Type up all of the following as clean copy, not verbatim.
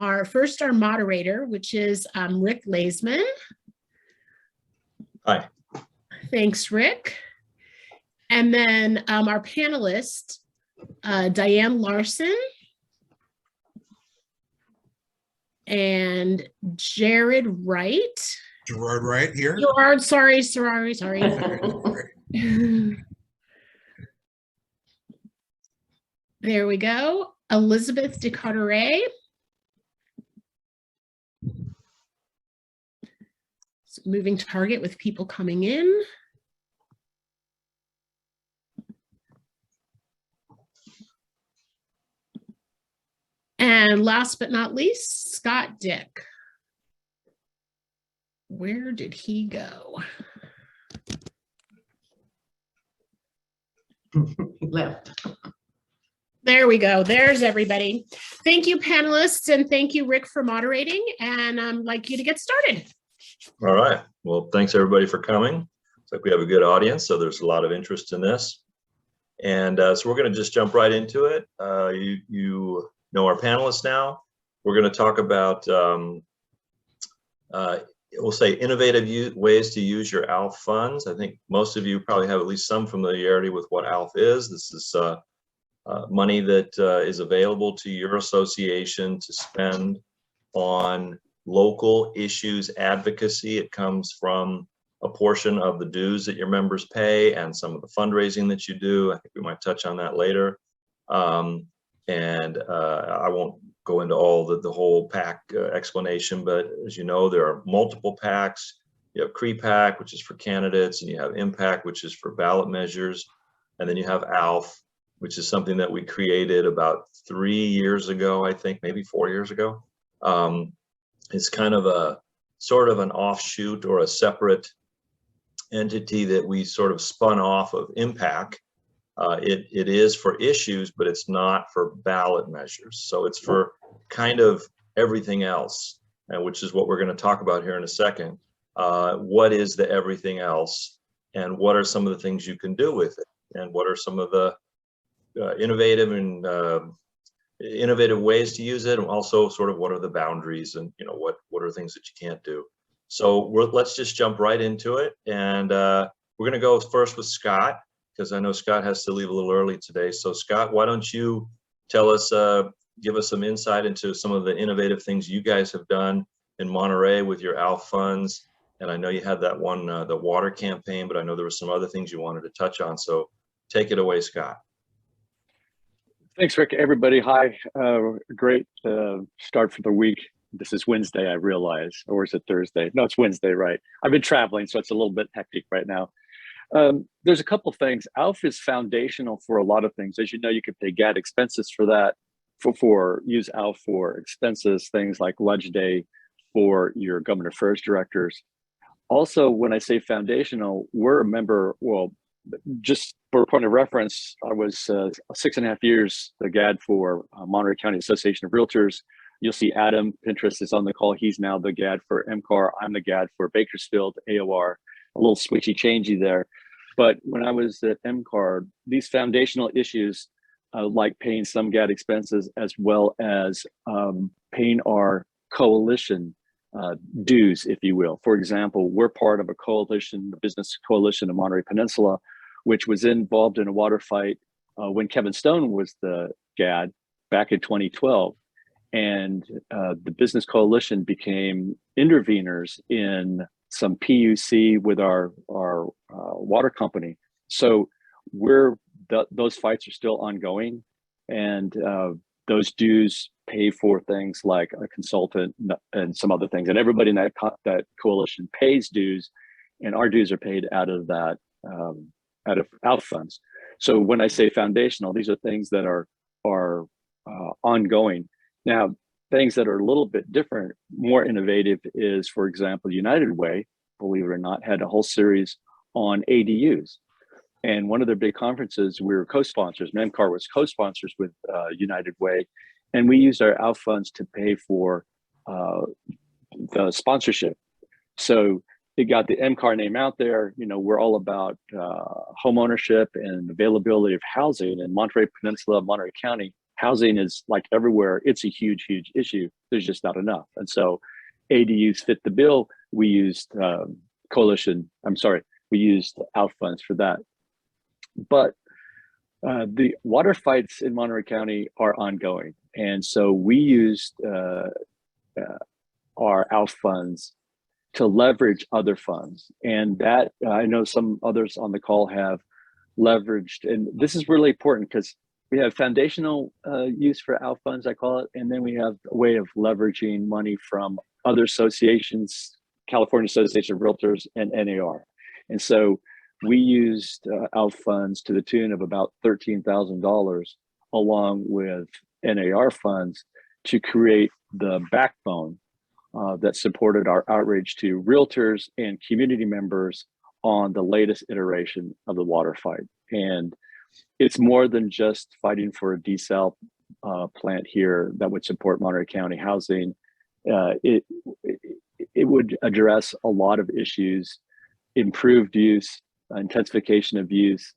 our moderator, which is Rick Laezman. Hi. Thanks, Rick. And then our panelist, Diane Larson and Jared Wright. Gerard Wright here. Gerard, sorry. There we go. Elizabeth DeCarteret. So moving target with people coming in. And last but not least, Scott Dick. Where did he go? Left. There we go. There's everybody. Thank you, panelists, and thank you, Rick, for moderating. And I'd like you to get started. All right. Well, thanks everybody for coming. Looks like we have a good audience, so there's a lot of interest in this. And so we're going to just jump right into it. You know our panelists now. We're going to talk about, we'll say, innovative ways to use your ALF funds. I think most of you probably have at least some familiarity with what ALF is. This is money that is available to your association to spend on local issues advocacy. It comes from a portion of the dues that your members pay and some of the fundraising that you do. I think we might touch on that later. I won't go into all the whole PAC explanation, but as you know, there are multiple PACs. You have CRE-PAC, which is for candidates, and you have IMPACT, which is for ballot measures. And then you have ALF, which is something that we created about 3 years ago, I think, maybe 4 years ago. It's kind of a sort of an offshoot or a separate entity that we sort of spun off of IMPACT. It is for issues, but it's not for ballot measures. So it's for kind of everything else, which is what we're going to talk about here in a second. What is the everything else, and what are some of the things you can do with it, and what are some of the innovative ways to use it, and also sort of what are the boundaries, and what are things that you can't do. So let's just jump right into it, and we're going to go first with Scott, because I know Scott has to leave a little early today. So Scott, why don't you tell us, give us some insight into some of the innovative things you guys have done in Monterey with your ALF funds. And I know you had that one, the water campaign, but I know there were some other things you wanted to touch on. So take it away, Scott. Thanks, Rick. Everybody, hi. Great start for the week. This is Wednesday, I realize, or is it Thursday? No, it's Wednesday, right? I've been traveling, so it's a little bit hectic right now. There's a couple things. ALF is foundational for a lot of things. As you know, you can pay GAD expenses for that, use ALF for expenses, things like Ledge Day for your government affairs directors. Also, when I say foundational, we're a member, well, just for a point of reference, I was 6.5 years the GAD for Monterey County Association of Realtors. You'll see Adam Pinterest is on the call. He's now the GAD for M.C.A.R. I'm the GAD for Bakersfield, AOR. A little switchy changey there. But when I was at M.C.A.R., these foundational issues like paying some GAD expenses as well as paying our coalition dues, if you will. For example, we're part of a coalition, the Business Coalition of Monterey Peninsula, which was involved in a water fight when Kevin Stone was the GAD back in 2012. And the Business Coalition became interveners in some PUC with our water company. So those fights are still ongoing, and those dues pay for things like a consultant and some other things. And everybody in that coalition pays dues, and our dues are paid out of that out of ALF funds. So when I say foundational, these are things that are ongoing. Now, things that are a little bit different, more innovative is, for example, United Way, believe it or not, had a whole series on ADUs. And one of their big conferences, we were co-sponsors. M.C.A.R. was co-sponsors with United Way. And we used our ALF funds to pay for the sponsorship. So it got the M.C.A.R. name out there. We're all about home ownership and availability of housing in Monterey Peninsula, Monterey County. Housing is like everywhere. It's a huge, huge issue. there's just not enough. And so ADUs fit the bill. We used we used ALF funds for that. But the water fights in Monterey County are ongoing. And so we used our ALF funds to leverage other funds. And that I know some others on the call have leveraged. And this is really important because we have foundational use for ALF funds, I call it. And then we have a way of leveraging money from other associations, California Association of Realtors and NAR. And so we used ALF funds to the tune of about $13,000 along with NAR funds to create the backbone that supported our outreach to realtors and community members on the latest iteration of the water fight. And it's more than just fighting for a desal plant here that would support Monterey County housing. It would address a lot of issues, improved use, intensification of use.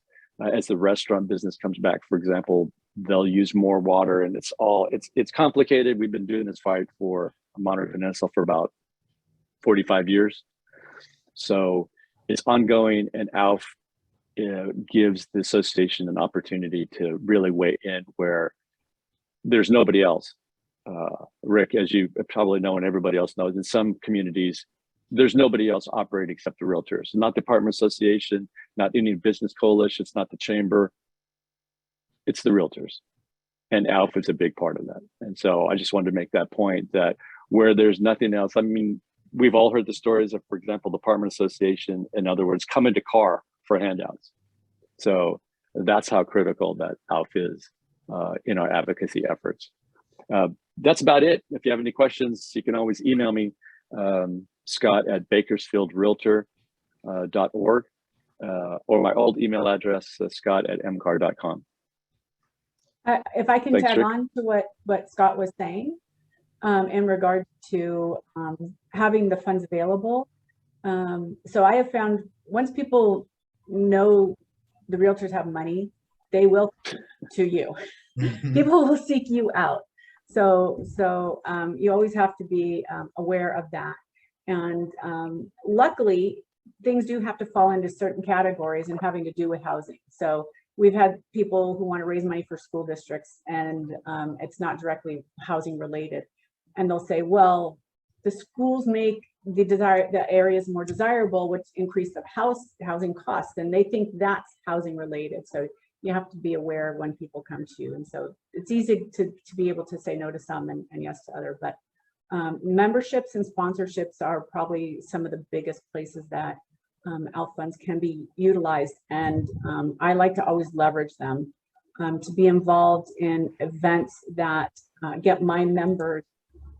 As the restaurant business comes back, for example, they'll use more water, and it's complicated. We've been doing this fight for Monterey Peninsula for about 45 years. So it's ongoing, and ALF gives the association an opportunity to really weigh in where there's nobody else. Rick, as you probably know and everybody else knows, in some communities, there's nobody else operating except the realtors, not the apartment association, not any business coalition, it's not the chamber, it's the realtors. And ALF is a big part of that. And so I just wanted to make that point that where there's nothing else, I mean, we've all heard the stories of, for example, the apartment association, in other words, coming to C.A.R for handouts. So that's how critical that ALF is in our advocacy efforts. That's about it. If you have any questions, you can always email me, scott@bakersfieldrealtor.org, or my old email address, scott@mcar.com. If I can Thanks, tag Rick. on to what Scott was saying in regard to having the funds available. So I have found once people know the realtors have money, they will to you. People will seek you out. So you always have to be aware of that. And luckily, things do have to fall into certain categories and having to do with housing. So we've had people who want to raise money for school districts, and it's not directly housing related. And they'll say, well, the schools make the areas more desirable, which increase the housing costs, and they think that's housing related. So you have to be aware when people come to you. And so it's easy to be able to say no to some and yes to other, but memberships and sponsorships are probably some of the biggest places that ALF funds can be utilized. And I like to always leverage them to be involved in events that get my members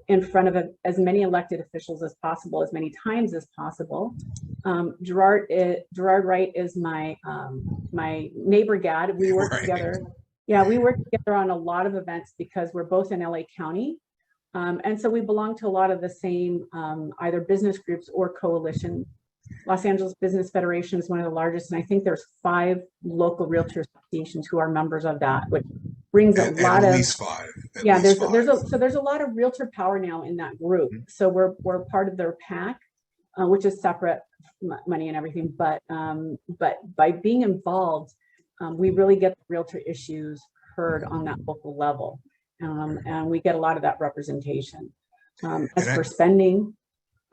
in front of as many elected officials as possible, as many times as possible. Gerard Wright is my neighbor gad. We work together. Yeah, we work together on a lot of events because we're both in LA County. And so we belong to a lot of the same either business groups or coalitions. Los Angeles Business Federation is one of the largest, and I think there's 5 local realtor associations who are members of that, which brings a lot of, at least 5. Yeah, there's a lot of realtor power now in that group. So we're part of their PAC, which is separate money and everything. But by being involved, we really get the realtor issues heard on that local level, and we get a lot of that representation. As for spending,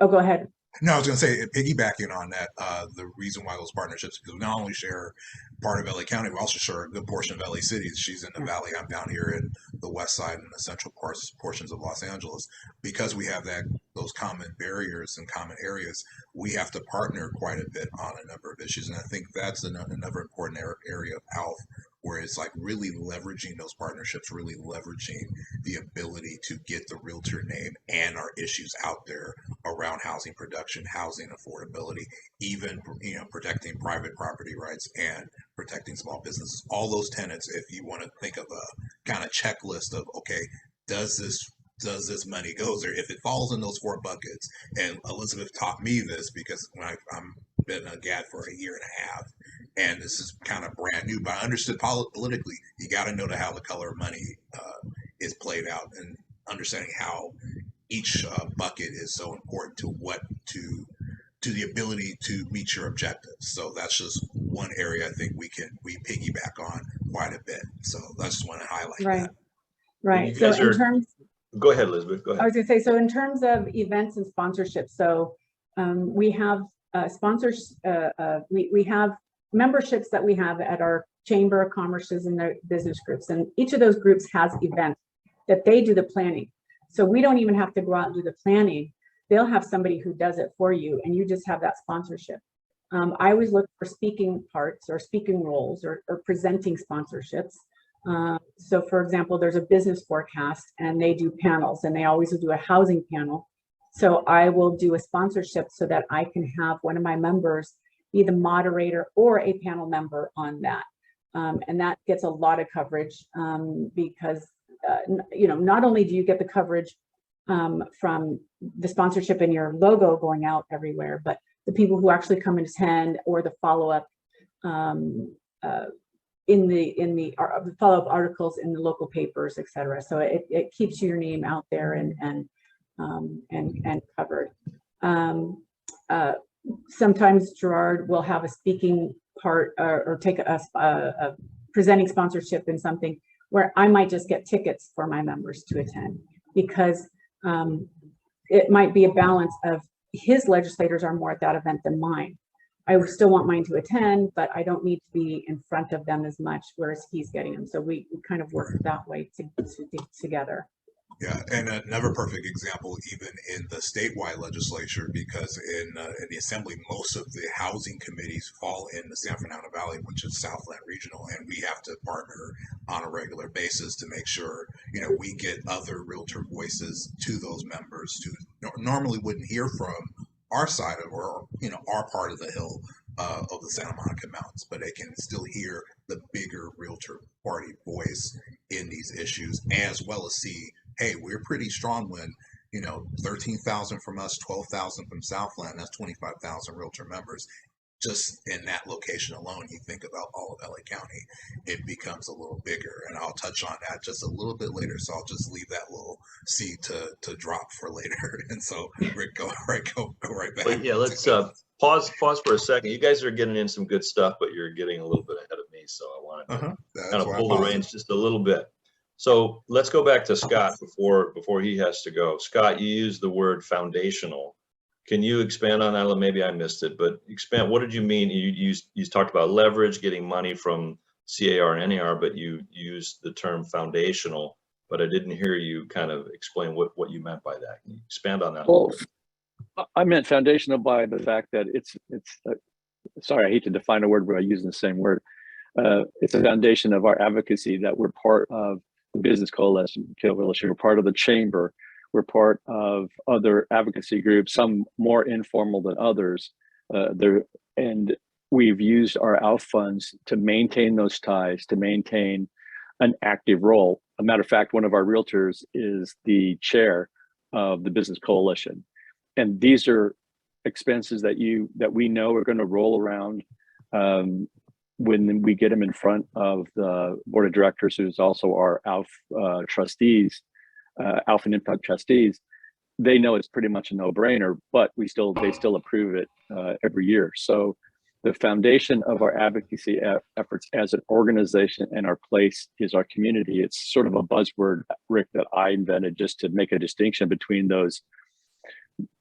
oh, go ahead. No, I was going to say, piggybacking on that, the reason why those partnerships, because we not only share part of LA County, we also share a good portion of LA City. She's in the Valley, I'm down here in the west side and the central portions of Los Angeles. Because we have those common barriers and common areas, we have to partner quite a bit on a number of issues. And I think that's another important area of ALF, where it's like really leveraging those partnerships, really leveraging the ability to get the realtor name and our issues out there around housing production, housing affordability, even protecting private property rights and protecting small businesses. All those tenets, if you want to think of a kind of checklist of, okay, does this money go there? If it falls in those 4 buckets, and Elizabeth taught me this because when I'm been a GAD for a year and a half, and this is kind of brand new, but I understood politically, you got to know how the color of money is played out, and understanding how each bucket is so important to the ability to meet your objectives. So that's just one area I think we piggyback on quite a bit. So I just want to highlight Right. that. Right. You So guys in are, terms, go ahead, Elizabeth, go I ahead. was gonna say, so in terms of events and sponsorships, so we have sponsors, we have memberships that we have at our Chamber of Commerce's and the business groups, and each of those groups has events that they do the planning. So we don't even have to go out and do the planning. They'll have somebody who does it for you, and you just have that sponsorship. I always look for speaking parts or speaking roles or presenting sponsorships. So for example, there's a business forecast and they do panels, and they always will do a housing panel. So I will do a sponsorship so that I can have one of my members be the moderator or a panel member on that. And that gets a lot of coverage because, you know, not only do you get the coverage from the sponsorship and your logo going out everywhere, but the people who actually come and attend, or the follow-up in the follow-up articles in the local papers, et cetera. So it keeps your name out there and covered. Sometimes Gerard will have a speaking part or take a presenting sponsorship in something where I might just get tickets for my members to attend, because it might be a balance of his legislators are more at that event than mine. I would still want mine to attend, but I don't need to be in front of them as much, whereas he's getting them. So we kind of work that way together. Yeah, and another perfect example, even in the statewide legislature, because in the assembly, most of the housing committees fall in the San Fernando Valley, which is Southland Regional, and we have to partner on a regular basis to make sure, you know, we get other realtor voices to those members who normally wouldn't hear from our side of, or you know, our part of the hill of the Santa Monica Mountains, but they can still hear the bigger realtor party voice in these issues, as well as see, hey, we're pretty strong when, you know, 13,000 from us, 12,000 from Southland, that's 25,000 realtor members. Just in that location alone, you think about all of LA County, it becomes a little bigger. And I'll touch on that just a little bit later. So I'll just leave that little seed to drop for later. And so Rick, go right back. But yeah, let's pause for a second. You guys are getting in some good stuff, but you're getting a little bit ahead of me. So I want to kind of pull the reins just a little bit. So let's go back to Scott before he has to go. Scott, you used the word foundational. Can you expand on that? Maybe I missed it, but expand. What did you mean? You talked about leverage, getting money from C.A.R. and N.A.R., but you used the term foundational, but I didn't hear you kind of explain what you meant by that. Can you expand on that? Well, I meant foundational by the fact that it's sorry, I hate to define a word, but I use the same word. It's a foundation of our advocacy, that we're part of the business coalition, we're part of the chamber, we're part of other advocacy groups, some more informal than others. And we've used our ALF funds to maintain those ties, to maintain an active role. A matter of fact, one of our realtors is the chair of the business coalition. And these are expenses that we know are going to roll around when we get them in front of the board of directors, who's also our ALF trustees, ALF and Impact trustees. They know it's pretty much a no-brainer, but they still approve it every year. So the foundation of our advocacy efforts as an organization and our place is our community. It's sort of a buzzword, Rick, that I invented just to make a distinction between those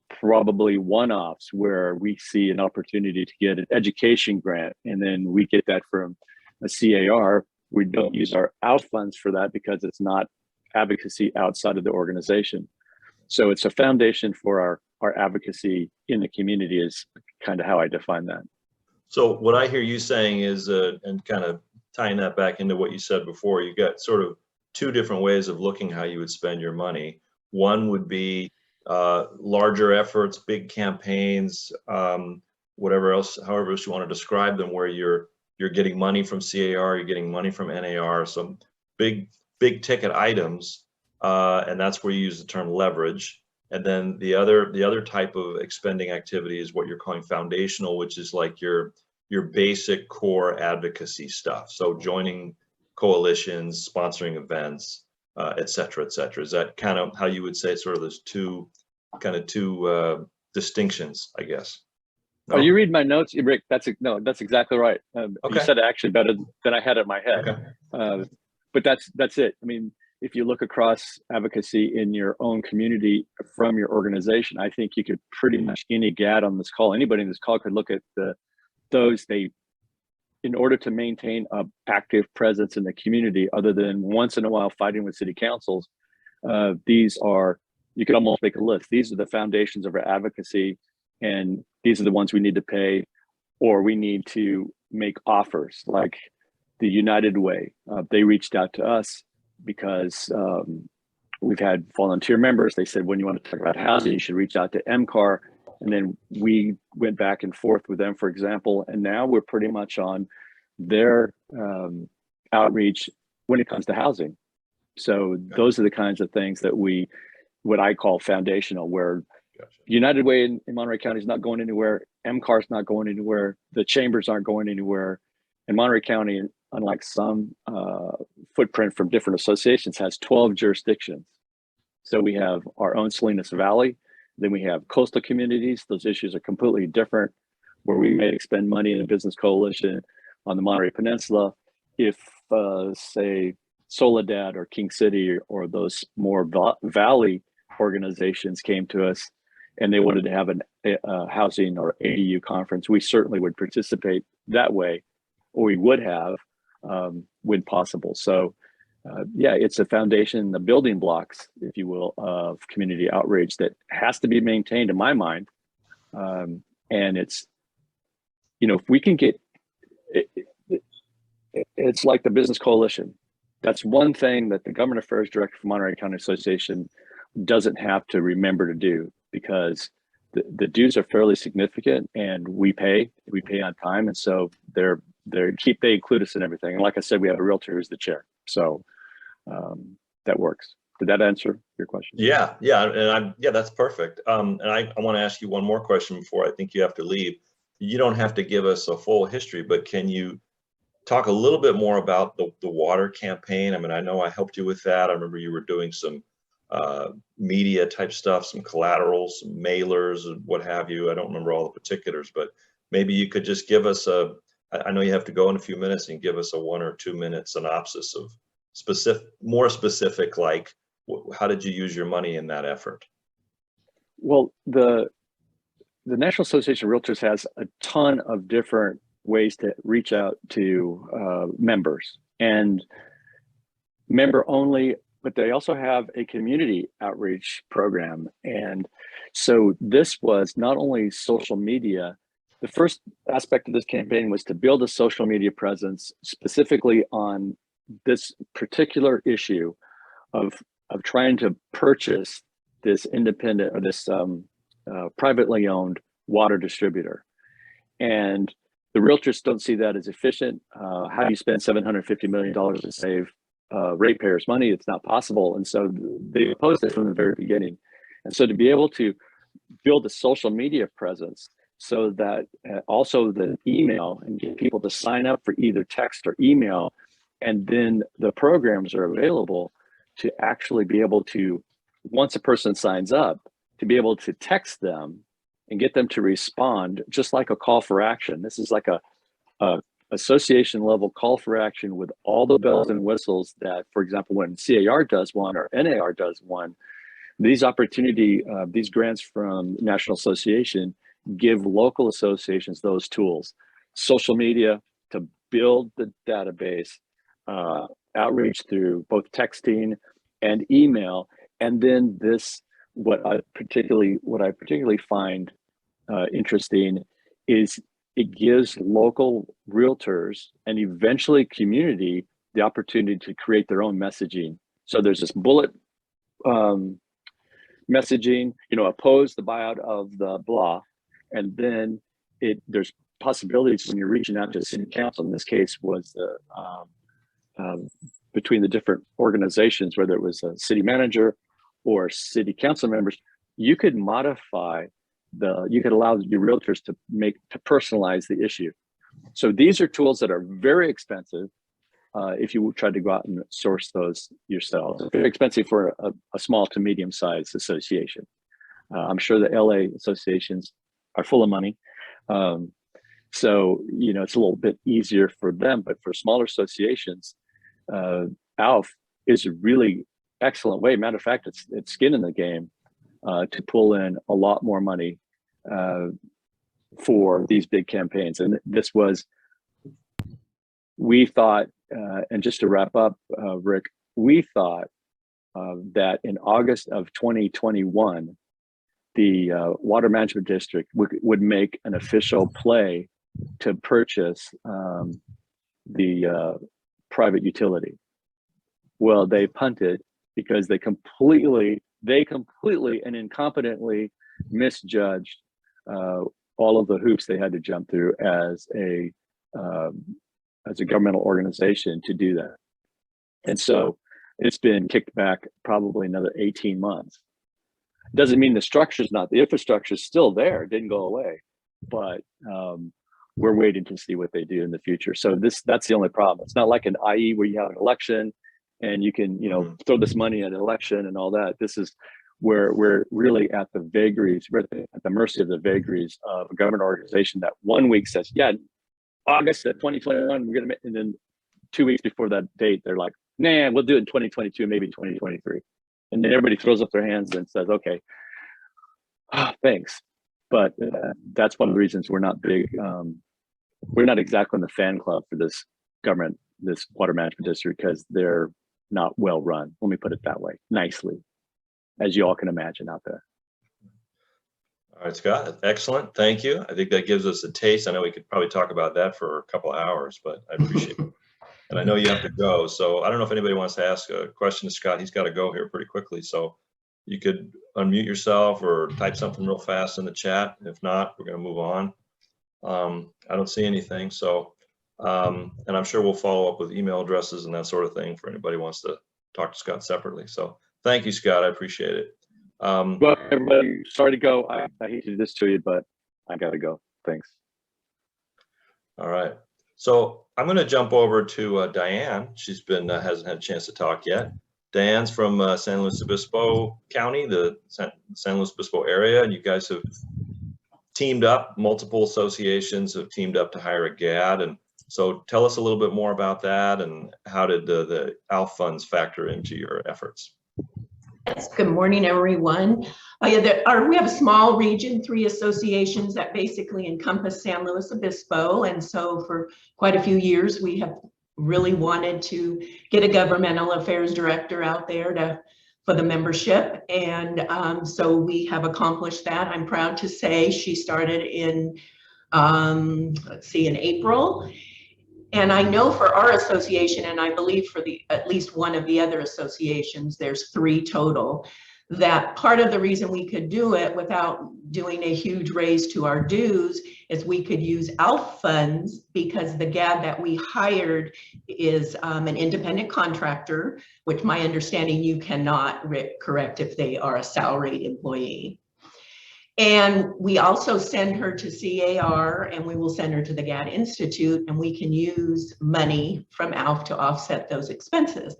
probably one-offs where we see an opportunity to get an education grant, and then we get that from a C.A.R. We don't use our ALF funds for that because it's not advocacy outside of the organization. So it's a foundation for our advocacy in the community is kind of how I define that. So what I hear you saying is, and kind of tying that back into what you said before, you got sort of two different ways of looking how you would spend your money. One would be larger efforts, big campaigns, whatever else, however else you want to describe them, where you're getting money from C.A.R., you're getting money from N.A.R., some big ticket items, and that's where you use the term leverage. And then the other type of expending activity is what you're calling foundational, which is like your basic core advocacy stuff. So joining coalitions, sponsoring events, et cetera, et cetera. Is that kind of how you would say sort of those two distinctions, I guess? Oh, No? you read my notes, Rick. That's exactly right. You Okay. said it actually better than I had it in my head. Okay. But that's it. I mean, if you look across advocacy in your own community from your organization, I think you could pretty much, any GAD on this call, anybody in this call could look at those. In order to maintain a active presence in the community, other than once in a while fighting with city councils, these are, you could almost make a list. These are the foundations of our advocacy, and these are the ones we need to pay, or we need to make offers. Like the United Way, they reached out to us because we've had volunteer members. They said, when you want to talk about housing, you should reach out to C.A.R. And then we went back and forth with them, for example, and now we're pretty much on their outreach when it comes to housing. So those are the kinds of things that what I call foundational, where Gotcha. United Way in Monterey County is not going anywhere. C.A.R. is not going anywhere. The chambers aren't going anywhere. And Monterey County, unlike some footprint from different associations, has 12 jurisdictions. So we have our own Salinas Valley. Then we have coastal communities. Those issues are completely different, where we may expend money in a business coalition on the Monterey Peninsula. If, say, Soledad or King City or those more valley organizations came to us and they wanted to have a housing or ADU conference, we certainly would participate that way, or we would have when possible. So yeah, it's a foundation, the building blocks, if you will, of community outreach that has to be maintained in my mind. And it's, if we can get, it's like the business coalition. That's one thing that the government affairs director for Monterey County Association doesn't have to remember to do, because the dues are fairly significant, and we pay on time. And so they include us in everything. And like I said, we have a realtor who's the chair. So that works. Did that answer your question? Yeah, that's perfect. And I want to ask you one more question before I think you have to leave. You don't have to give us a full history, but can you talk a little bit more about the water campaign? I mean, I know I helped you with that. I remember you were doing some media type stuff, some collaterals, some mailers, and what have you. I don't remember all the particulars, but maybe you could just give us I know you have to go in a few minutes, and give us a 1 or 2 minute synopsis of more specific, like how did you use your money in that effort? Well, the National Association of Realtors has a ton of different ways to reach out to members, and member only, but they also have a community outreach program. And so this was not only social media. The first aspect of this campaign was to build a social media presence specifically on this particular issue of trying to purchase this independent, or this privately owned water distributor. And the realtors don't see that as efficient. How do you spend $750 million to save ratepayers money? It's not possible. And so they opposed it from the very beginning. And so to be able to build a social media presence, so that also the email, and get people to sign up for either text or email, and then the programs are available to actually be able to, once a person signs up, to be able to text them and get them to respond, just like a call for action. This is like a association level call for action with all the bells and whistles that, for example, when C.A.R. does one or N.A.R. does one, these grants from National Association give local associations those tools. Social media to build the database, outreach through both texting and email, and then this, what I particularly find interesting is it gives local realtors and eventually community the opportunity to create their own messaging. So there's this bullet messaging, oppose the buyout of the blah, and then there's possibilities when you're reaching out to the city council. In this case, was the between the different organizations, whether it was a city manager or city council members, you could modify you could allow your realtors to personalize the issue. So these are tools that are very expensive. if you tried to go out and source those yourselves. It's very expensive for a small to medium sized association. I'm sure the LA associations are full of money. So, you know, it's a little bit easier for them, but for smaller associations, ALF is a really excellent way. Matter of fact, it's skin in the game to pull in a lot more money for these big campaigns. And this was, we thought, and just to wrap up, Rick, we thought that in August of 2021, the Water Management District would make an official play to purchase the private utility. Well, they punted because they completely and incompetently misjudged all of the hoops they had to jump through as a governmental organization to do that. And so it's been kicked back probably another 18 months. Doesn't mean the structure's not, the infrastructure's still there, it didn't go away, but we're waiting to see what they do in the future. So that's the only problem. It's not like an IE where you have an election and you can, you know, throw this money at an election and all that. This is where we're really at the vagaries, we're at the mercy of the vagaries of a government organization that 1 week says, yeah, August of 2021, we're gonna make, and then 2 weeks before that date, they're like, nah, we'll do it in 2022, maybe 2023. And then everybody throws up their hands and says, okay, thanks. But that's one of the reasons we're not big. We're not exactly in the fan club for this government, this water management district, because they're not well run. Let me put it that way, nicely, as you all can imagine out there. All right, Scott, excellent. Thank you. I think that gives us a taste. I know we could probably talk about that for a couple of hours, but I appreciate it. And I know you have to go. So I don't know if anybody wants to ask a question to Scott. He's got to go here pretty quickly. So you could unmute yourself or type something real fast in the chat. If not, we're going to move on. I don't see anything. So, and I'm sure we'll follow up with email addresses and that sort of thing for anybody who wants to talk to Scott separately. So thank you, Scott. I appreciate it. Well, everybody, sorry to go. I hate to do this to you, but I got to go. Thanks. All right. So I'm going to jump over to Diane. She's been hasn't had a chance to talk yet. Diane's from San Luis Obispo County, the San Luis Obispo area, and you guys have teamed up. Multiple associations have teamed up to hire a GAD. And so tell us a little bit more about that, and how did the ALF funds factor into your efforts? Yes, good morning, everyone. We have a small region, 3 associations that basically encompass San Luis Obispo. And so for quite a few years, we have really wanted to get a governmental affairs director out there for the membership. And so we have accomplished that. I'm proud to say she started in, in April. And I know for our association, and I believe for at least one of the other associations, there's 3 total, that part of the reason we could do it without doing a huge raise to our dues is we could use ALF funds, because the GAD that we hired is an independent contractor, which my understanding you cannot correct if they are a salaried employee. And we also send her to C.A.R. and we will send her to the GAD Institute, and we can use money from ALF to offset those expenses.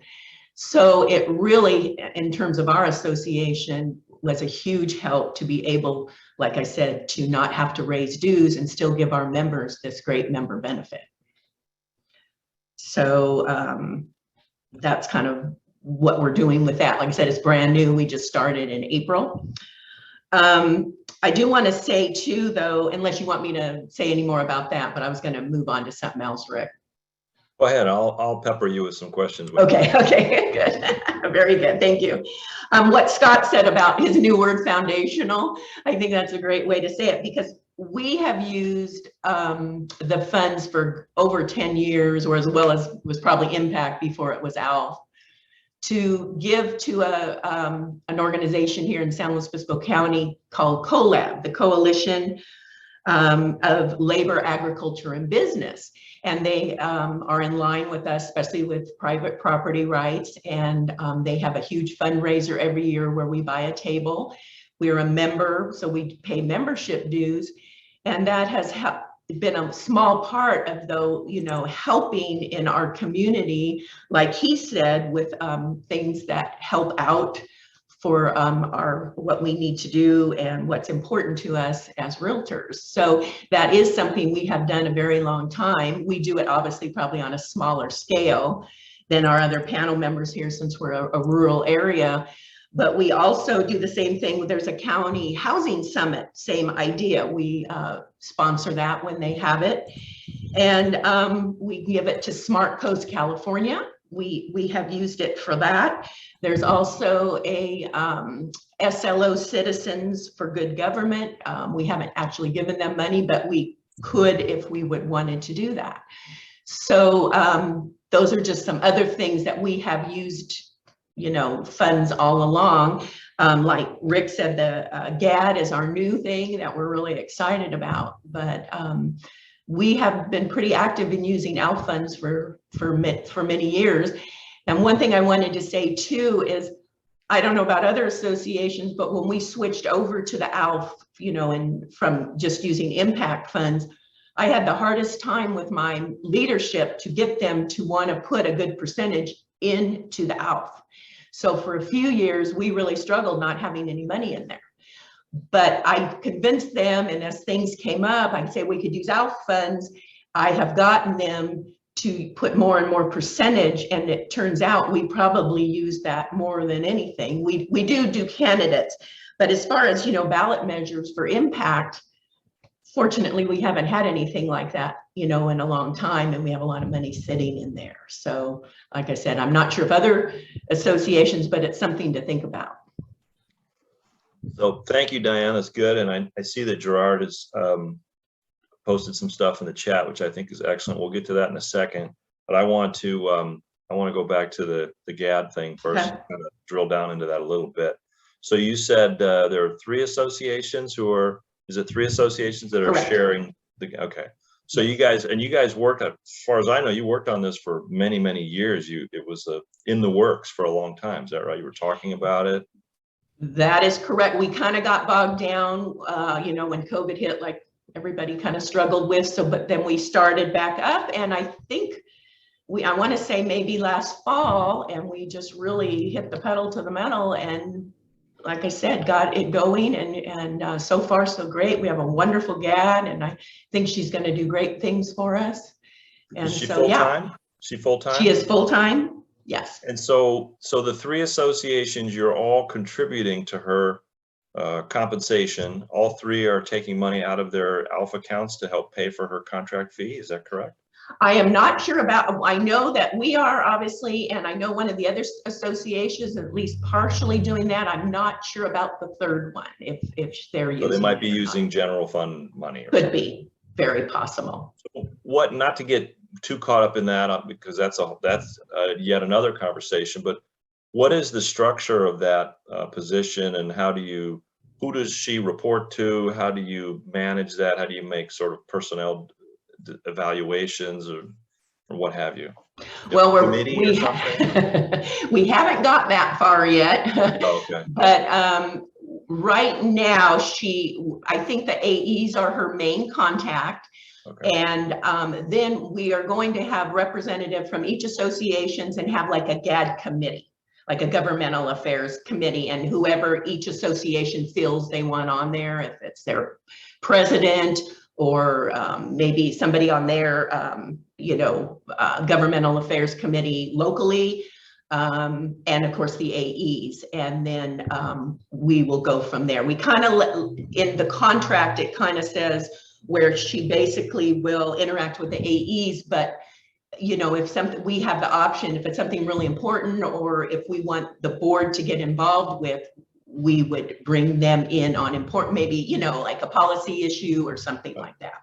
So it really, in terms of our association, was a huge help to be able, like I said, to not have to raise dues and still give our members this great member benefit. So that's kind of what we're doing with that. Like I said, it's brand new. We just started in April. I do want to say too, though, unless you want me to say any more about that, but I was going to move on to something else, Rick. Go ahead. I'll pepper you with some questions. Okay, good. Very good. Thank you. What Scott said about his new word, foundational, I think that's a great way to say it, because we have used the funds for over 10 years, or as well as was probably Impact before it was ALF, to give to an organization here in San Luis Obispo County called COLAB, the Coalition of Labor, Agriculture, and Business. And they are in line with us, especially with private property rights. And they have a huge fundraiser every year where we buy a table. We're a member, so we pay membership dues. And that has been a small part of, though, you know, helping in our community, like he said, with things that help out for what we need to do and what's important to us as realtors. So that is something we have done a very long time. We do it obviously probably on a smaller scale than our other panel members here, since we're a rural area. But we also do the same thing. There's a county housing summit, same idea. We sponsor that when they have it. And we give it to Smart Coast, California. We have used it for that. There's also a SLO, Citizens for Good Government. We haven't actually given them money, but we could if we wanted to do that. So those are just some other things that we have used, you know, funds all along. Like Rick said, the GAD is our new thing that we're really excited about. But we have been pretty active in using ALF funds for many years. And one thing I wanted to say too is, I don't know about other associations, but when we switched over to the ALF, you know, and from just using impact funds, I had the hardest time with my leadership to get them to want to put a good percentage into the ALF. So for a few years, we really struggled not having any money in there. But I convinced them, and as things came up, I'd say we could use ALF funds. I have gotten them to put more and more percentage, and it turns out we probably use that more than anything. We do candidates, but as far as, you know, ballot measures for impact, fortunately, we haven't had anything like that, you know, in a long time, and we have a lot of money sitting in there. So like I said, I'm not sure of other associations, but it's something to think about. So thank you, Diane. That's good. And I see that Gerard has posted some stuff in the chat, which I think is excellent. We'll get to that in a second. But I want to go back to the GAD thing first, Okay. and kind of drill down into that a little bit. So you said there are 3 associations who are, is it 3 associations that are Correct. sharing the, okay. So you guys worked, as far as I know, you worked on this for many, many years. It was in the works for a long time. Is that right? You were talking about it. That is correct. We kind of got bogged down, you know, when COVID hit, like everybody kind of struggled with. So, but then we started back up, and I think I want to say maybe last fall, and we just really hit the pedal to the metal, and like I said, got it going, and so far so great. We have a wonderful GAD, and I think she's going to do great things for us. And Is she so, full-time? yeah, She full-time? she is full-time. Yes. And so the 3 associations, you're all contributing to her compensation. All 3 are taking money out of their ALF accounts to help pay for her contract fee. Is that correct? I am not sure about, I know that we are obviously, and I know one of the other associations at least partially doing that. I'm not sure about the third one, if they're using. So they might be using general fund money. Could be, very possible. So what, not to get too caught up in that, because that's yet another conversation, but what is the structure of that position, and who does she report to? How do you manage that? How do you make sort of personnel evaluations or what have you? Well, we we haven't got that far yet. Oh, okay. But right now, I think the AEs are her main contact. Okay. And then we are going to have representative from each associations and have like a GAD committee, like a governmental affairs committee, and whoever each association feels they want on there, if it's their president or maybe somebody on their, governmental affairs committee locally, and of course the AEs, and then we will go from there. We kind of, in the contract, it kind of says where she basically will interact with the AEs, but you know, if something, we have the option, if it's something really important, or if we want the board to get involved with, we would bring them in on important, maybe, you know, like a policy issue or something like that.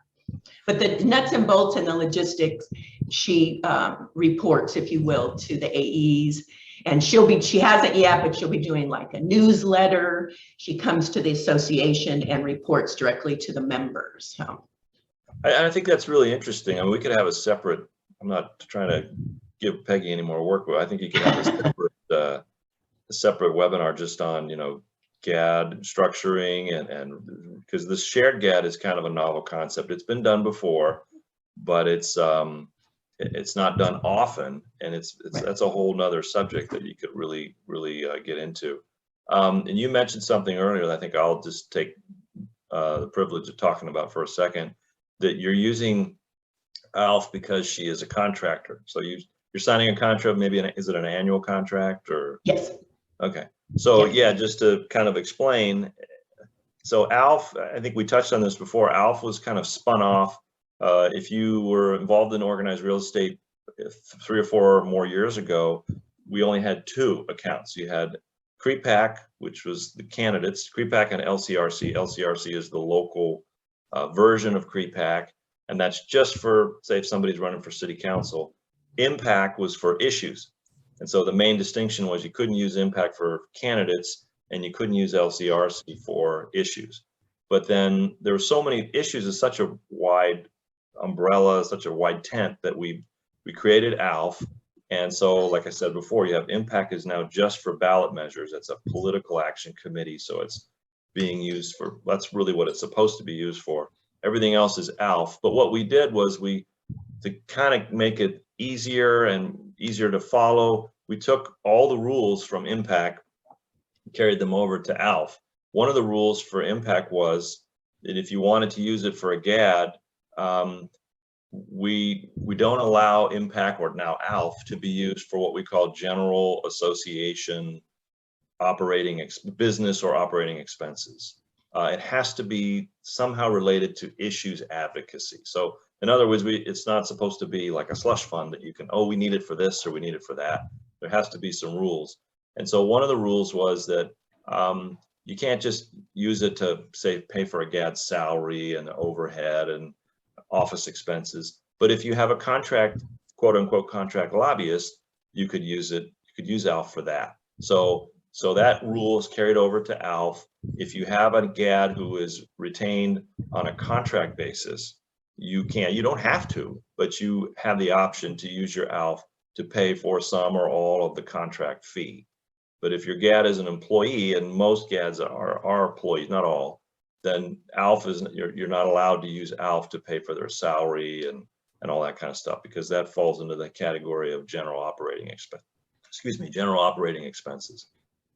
But the nuts and bolts and the logistics, she reports, if you will, to the AEs. And she hasn't yet, but she'll be doing like a newsletter. She comes to the association and reports directly to the members. So I think that's really interesting. I mean, we could have a separate, I'm not trying to give Peggy any more work, but I think you could have a separate webinar just on, you know, GAD structuring and because this shared GAD is kind of a novel concept. It's been done before, but it's not done often, and that's a whole nother subject that you could really get into. And you mentioned something earlier that I think I'll just take the privilege of talking about for a second, that you're using ALF because she is a contractor. So you're signing a contract, maybe is it an annual contract or? Yes. Okay. So Yes. yeah, just to kind of explain. So ALF, I think we touched on this before, ALF was kind of spun off. If you were involved in organized real estate 3 or 4 more years ago, we only had 2 accounts. You had CREPAC, which was the candidates, CREPAC and LCRC. LCRC is the local version of CREPAC, and that's just for, say, if somebody's running for city council. IMPAC was for issues. And so the main distinction was you couldn't use IMPAC for candidates and you couldn't use LCRC for issues. But then there were so many issues, is such a wide umbrella, such a wide tent, that we created ALF. And so, like I said before, you have IMPAC is now just for ballot measures. It's a political action committee. So it's being used for, that's really what it's supposed to be used for. Everything else is ALF. But what we did was to kind of make it easier and easier to follow, we took all the rules from IMPAC, carried them over to ALF. One of the rules for IMPAC was that if you wanted to use it for a GAD, we don't allow IMPAC, or now ALF, to be used for what we call general association operating business or operating expenses. It has to be somehow related to issues advocacy. So in other words, it's not supposed to be like a slush fund that you can, oh, we need it for this or we need it for that. There has to be some rules. And so one of the rules was that you can't just use it to, say, pay for a GAD's salary and overhead and office expenses. But if you have a contract, quote unquote, contract lobbyist, you could use it, you could use ALF for that. So that rule is carried over to ALF. If you have a GAD who is retained on a contract basis, you don't have to, but you have the option to use your ALF to pay for some or all of the contract fee. But if your GAD is an employee, and most GADs are employees, not all, then ALF is, you're not allowed to use ALF to pay for their salary and all that kind of stuff, because that falls into the category of general operating expense. General operating expenses.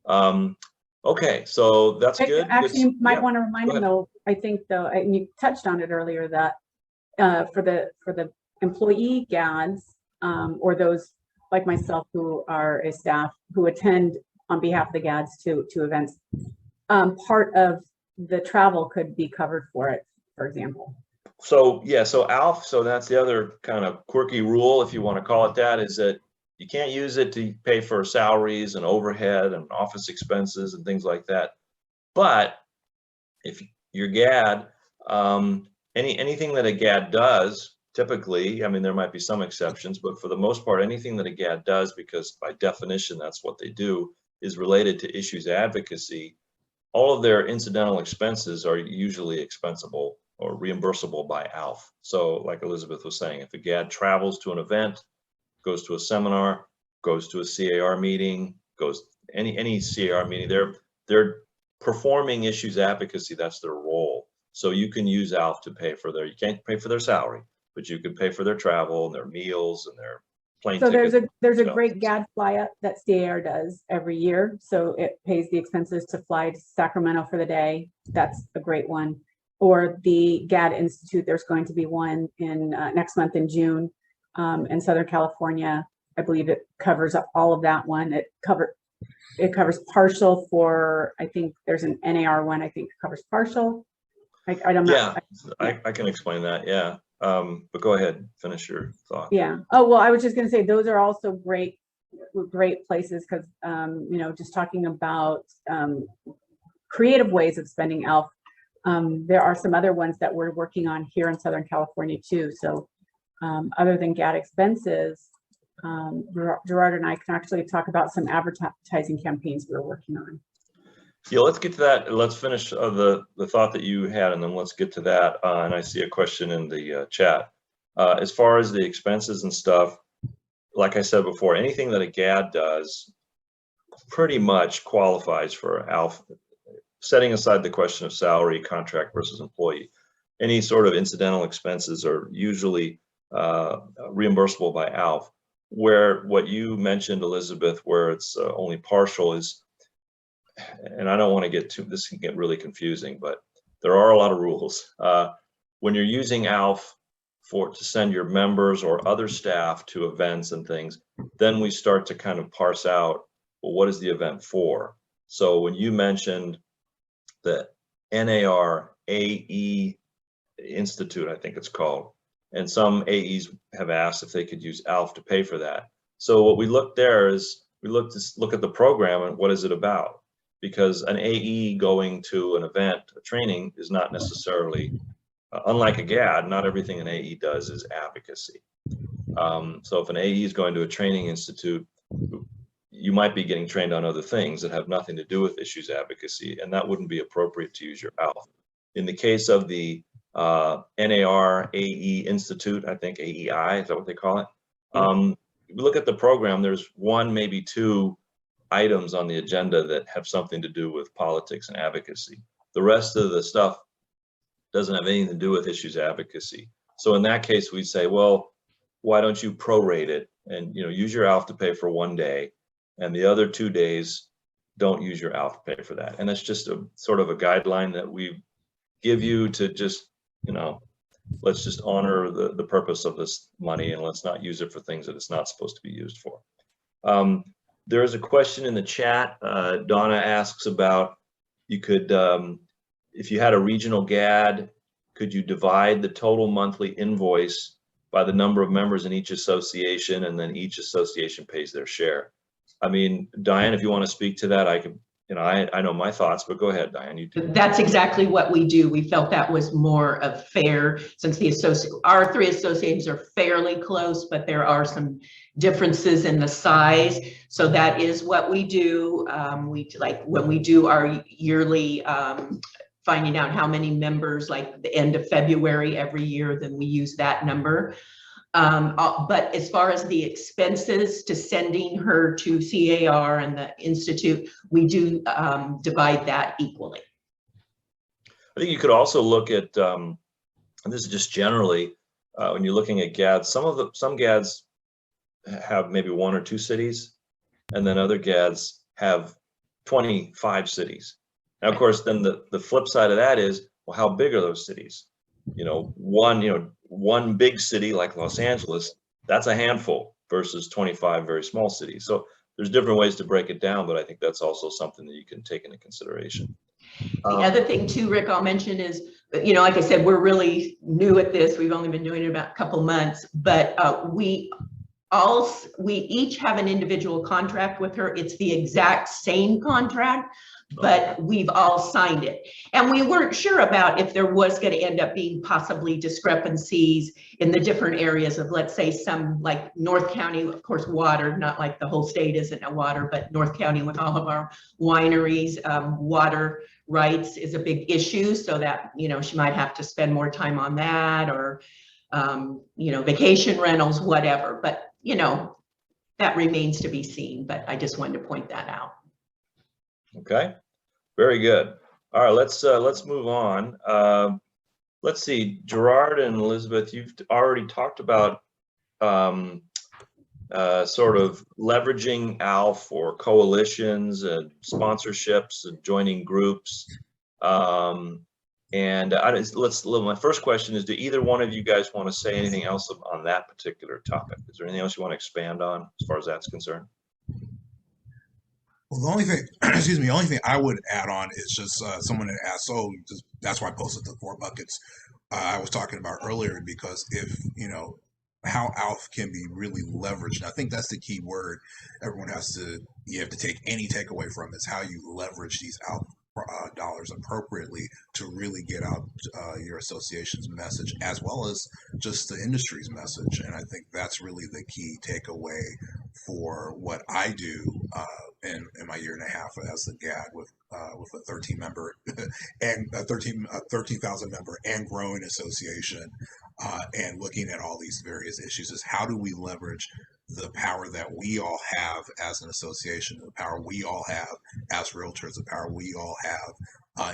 Okay, so that's good. Actually, you might want to Go remind them ahead. though, I think though, and you touched on it earlier, that for the employee GADs, or those like myself who are a staff who attend on behalf of the GADs to events, part of the travel could be covered for it, for example. So yeah, so ALF, so that's the other kind of quirky rule, if you want to call it that, is that you can't use it to pay for salaries and overhead and office expenses and things like that. But if your GAD, anything that a GAD does, typically, I mean, there might be some exceptions, but for the most part, anything that a GAD does, because by definition, that's what they do, is related to issues advocacy. All of their incidental expenses are usually expensable or reimbursable by ALF. So like Elizabeth was saying, if a GAD travels to an event, goes to a seminar, goes to a C.A.R. meeting, goes any C.A.R. meeting, they're performing issues advocacy. That's their role. So you can use ALF to pay for you can't pay for their salary, but you can pay for their travel and their meals and their plane tickets. So there's a great GAD fly up that C.A.R. does every year. So it pays the expenses to fly to Sacramento for the day. That's a great one. Or the GAD Institute, there's going to be one in next month in June in Southern California. I believe it covers up all of that one. It covers partial for, I think there's an NAR one, I think covers partial. I don't know. Yeah, I can explain that. Yeah. But go ahead, finish your thought. Yeah. Oh, well, I was just going to say, those are also great places because, just talking about creative ways of spending ALF. There are some other ones that we're working on here in Southern California too. So other than GAD expenses, Gerard and I can actually talk about some advertising campaigns we're working on. Yeah, let's get to that. Let's finish the thought that you had, and then let's get to that. And I see a question in the chat. As far as the expenses and stuff, like I said before, anything that a GAD does pretty much qualifies for ALF setting aside the question of salary, contract versus employee, any sort of incidental expenses are usually reimbursable by ALF. Where what you mentioned, Elizabeth, where it's only partial is, and I don't want to get too, this can get really confusing, but there are a lot of rules. When you're using ALF to send your members or other staff to events and things, then we start to kind of parse out, well, what is the event for? So when you mentioned the NAR AE Institute, I think it's called, and some AEs have asked if they could use ALF to pay for that. So what we look there is we look at the program and what is it about? Because an AE going to an event, a training, is not necessarily, unlike a GAD, not everything an AE does is advocacy. So if an AE is going to a training institute, you might be getting trained on other things that have nothing to do with issues advocacy, and that wouldn't be appropriate to use your ALF. In the case of the NAR AE Institute, I think AEI, is that what they call it? We look at the program, there's one, maybe two items on the agenda that have something to do with politics and advocacy. The rest of the stuff doesn't have anything to do with issues advocacy. So in that case, we say, well, why don't you prorate it and use your ALF to pay for one day, and the other 2 days don't use your ALF to pay for that. And that's just a sort of a guideline that we give you to just, let's just honor the purpose of this money and let's not use it for things that it's not supposed to be used for. There is a question in the chat. Donna asks about, you could, if you had a regional GAD, could you divide the total monthly invoice by the number of members in each association, and then each association pays their share? I mean, Diane, if you want to speak to that, I can, I know my thoughts, but go ahead, Diane. You do. That's exactly what we do. We felt that was more of fair, since our three associations are fairly close, but there are some differences in the size. So that is what we do. We, like when we do our yearly finding out how many members, like the end of February every year, then we use that number. But as far as the expenses to sending her to C.A.R. and the Institute, we do divide that equally. I think you could also look at, and this is just generally, when you're looking at GADs, some GADs have maybe 1 or 2 cities, and then other GADs have 25 cities. Now, of course, then the flip side of that is, well, how big are those cities? One big city like Los Angeles, that's a handful versus 25 very small cities. So there's different ways to break it down, but I think that's also something that you can take into consideration. The other thing too, Rick, I'll mention is, like I said, we're really new at this. We've only been doing it about a couple months, but we each have an individual contract with her. It's the exact same contract, but we've all signed it. And we weren't sure about if there was going to end up being possibly discrepancies in the different areas of, let's say, some like North County, of course, water, not like the whole state isn't a water, but North County with all of our wineries, water rights is a big issue. So that, she might have to spend more time on that, or, vacation rentals, whatever. But, that remains to be seen, but I just wanted to point that out. Okay, very good. All right, let's move on. Let's see, Gerard and Elizabeth, you've already talked about sort of leveraging ALF for coalitions and sponsorships and joining groups. My first question is, do either one of you guys want to say anything else on that particular topic? Is there anything else you want to expand on as far as that's concerned? Well, the only thing, excuse me, the only thing I would add on is just someone had asked, that's why I posted the 4 buckets I was talking about earlier, because if, how ALF can be really leveraged. And I think that's the key word you have to take any takeaway from is how you leverage these ALF dollars appropriately to really get out your association's message, as well as just the industry's message. And I think that's really the key takeaway for what I do in my year and a half as a GAD with a 13 member and a 13,000 member and growing association, and looking at all these various issues is how do we leverage the power that we all have as an association, the power we all have as realtors, the power we all have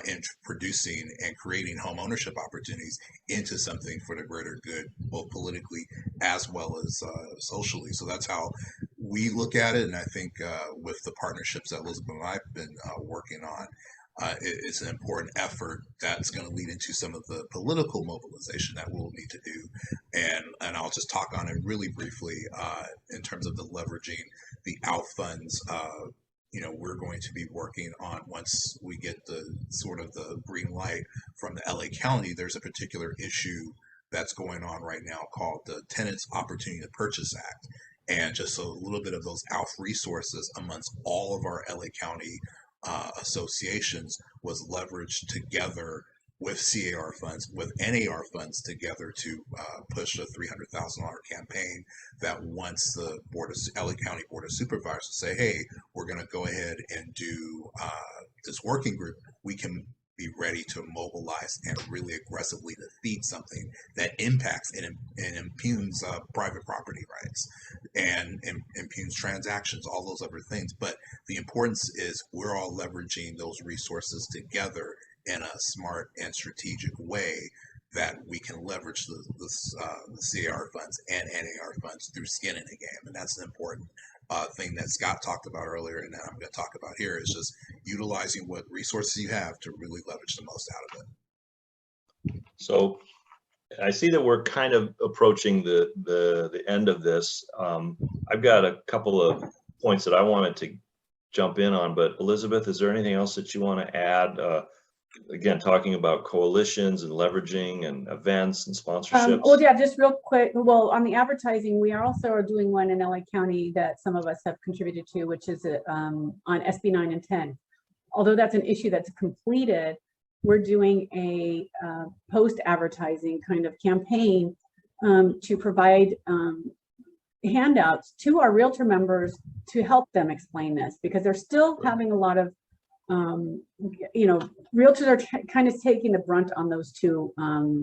in producing and creating home ownership opportunities into something for the greater good, both politically as well as socially. So that's how we look at it. And I think with the partnerships that Elizabeth and I've been working on, it's an important effort that's going to lead into some of the political mobilization that we'll need to do. And I'll just talk on it really briefly in terms of the leveraging the ALF funds. We're going to be working on, once we get the sort of the green light from the LA County, there's a particular issue that's going on right now called the Tenants Opportunity to Purchase Act. And just a little bit of those ALF resources amongst all of our LA County associations was leveraged together with C.A.R. funds, with N.A.R. funds together to push a $300,000 campaign that once the LA County Board of Supervisors say, hey, we're going to go ahead and do this working group, we can be ready to mobilize and really aggressively defeat something that impacts and impugns private property rights and impugns transactions, all those other things. But the importance is we're all leveraging those resources together in a smart and strategic way that we can leverage the C.A.R. funds and N.A.R. funds through skin in the game. And that's an important thing that Scott talked about earlier, and that I'm going to talk about here, is just utilizing what resources you have to really leverage the most out of it. So I see that we're kind of approaching the end of this. I've got a couple of points that I wanted to jump in on, but Elizabeth, is there anything else that you want to add? Again, talking about coalitions and leveraging and events and sponsorships. Well, yeah, just real quick. Well, on the advertising, we are also doing one in LA County that some of us have contributed to, which is on SB 9 and 10. Although that's an issue that's completed, we're doing a post-advertising kind of campaign to provide handouts to our realtor members to help them explain this, because they're still having a lot of realtors are kind of taking the brunt on those two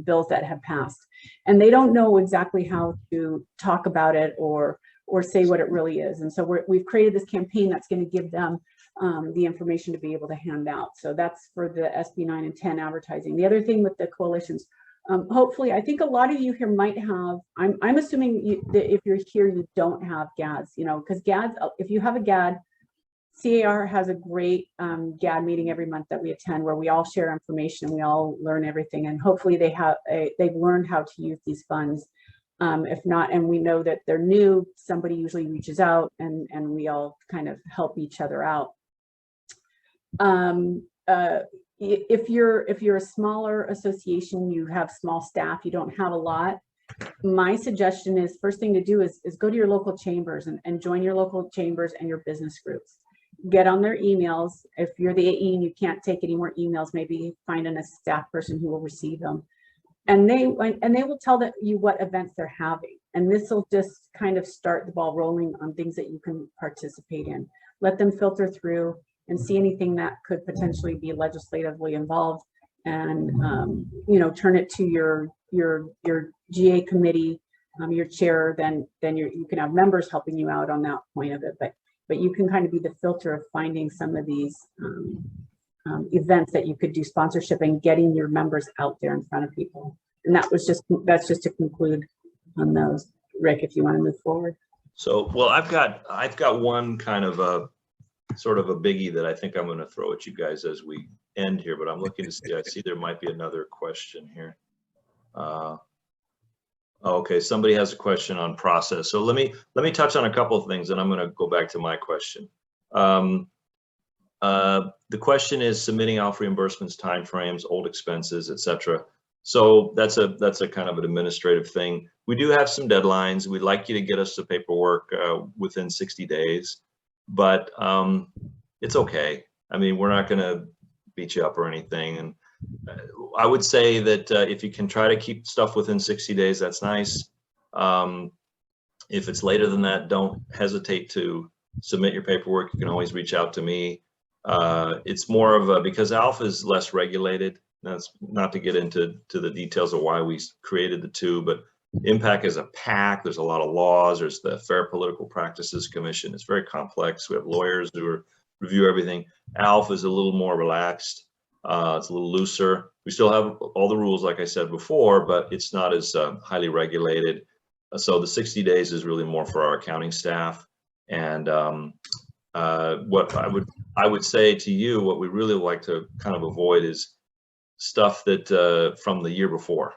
bills that have passed, and they don't know exactly how to talk about it or say what it really is. And so we've created this campaign that's going to give them the information to be able to hand out. So that's for the SB 9 and 10 advertising. The other thing with the coalitions, hopefully, I think a lot of you here might have, I'm assuming that if you're here, you don't have GADs, because GADs, if you have a GAD, C.A.R. has a great GAD meeting every month that we attend, where we all share information and we all learn everything. And hopefully they've learned how to use these funds. If not, and we know that they're new, somebody usually reaches out and we all kind of help each other out. If you're a smaller association, you have small staff, you don't have a lot, my suggestion is, first thing to do is go to your local chambers and join your local chambers and your business groups. Get on their emails. If you're the AE and you can't take any more emails, maybe find a staff person who will receive them. And they will tell you what events they're having. And this will just kind of start the ball rolling on things that you can participate in. Let them filter through and see anything that could potentially be legislatively involved, and turn it to your GA committee, your chair. Then you can have members helping you out on that point of it. But you can kind of be the filter of finding some of these events that you could do sponsorship and getting your members out there in front of people. And that's just to conclude on those. Rick, if you want to move forward. So, well, I've got one kind of a sort of a biggie that I think I'm going to throw at you guys as we end here, but I'm looking to see, I see there might be another question here. Okay, somebody has a question on process. So let me touch on a couple of things, and I'm going to go back to my question. The question is submitting ALF reimbursements, timeframes, old expenses, etc. So that's a kind of an administrative thing. We do have some deadlines. We'd like you to get us the paperwork within 60 days, but it's okay. I mean, we're not going to beat you up or anything. And I would say that if you can try to keep stuff within 60 days, that's nice. If it's later than that, don't hesitate to submit your paperwork. You can always reach out to me. It's more of a, because ALF is less regulated. That's not to get into the details of why we created the two, but IMPACT is a PAC. There's a lot of laws. There's the Fair Political Practices Commission. It's very complex. We have lawyers who review everything. ALF is a little more relaxed. It's a little looser. We still have all the rules, like I said before, but it's not as highly regulated. So the 60 days is really more for our accounting staff. And what I would say to you, what we really like to kind of avoid is stuff that from the year before,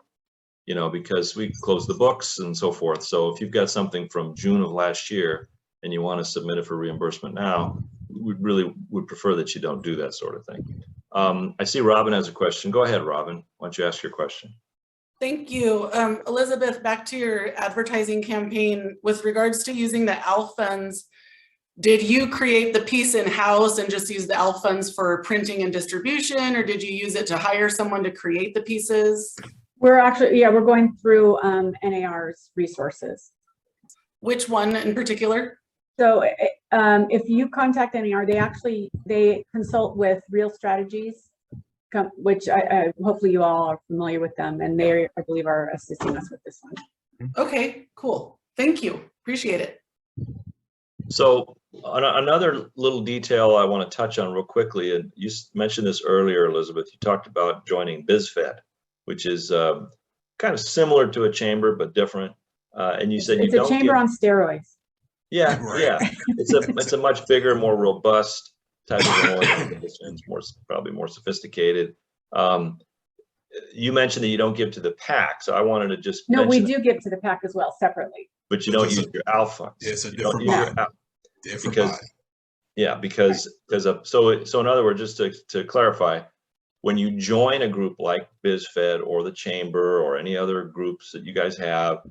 you know, because we close the books and so forth. So if you've got something from June of last year and you want to submit it for reimbursement now, we really would prefer that you don't do that sort of thing. I see Robin has a question. Go ahead, Robin. Why don't you ask your question? Thank you. Elizabeth, back to your advertising campaign with regards to using the ALF funds. Did you create the piece in-house and just use the ALF funds for printing and distribution, or did you use it to hire someone to create the pieces? We're actually, yeah, we're going through NAR's resources. Which one in particular? So if you contact NAR, they consult with Real Strategies, which hopefully you all are familiar with them, and they, I believe, are assisting us with this one. Okay, cool. Thank you. Appreciate it. So another little detail I want to touch on real quickly, and you mentioned this earlier, Elizabeth, you talked about joining BizFed, which is kind of similar to a chamber, but different. And you said it's a chamber on steroids. Yeah, Right. yeah. It's a much bigger, more robust type of an organization. It's probably more sophisticated. You mentioned that you don't give to the PAC, so I wanted to just No, we mention do give to the PAC as well separately. but you don't use your ALF funds. It's a You don't different use your body. ALF Different because body. yeah, because of so in other words, just to clarify, when you join a group like BizFed or the chamber or any other groups that you guys have,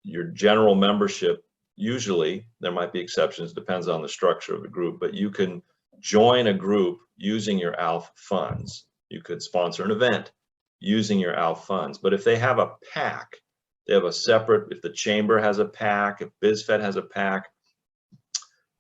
your general membership, usually there might be exceptions, depends on the structure of the group, but you can join a group using your ALF funds. You could sponsor an event using your ALF funds. But if they have a PAC, they have a separate, if the chamber has a PAC, if BizFed has a PAC,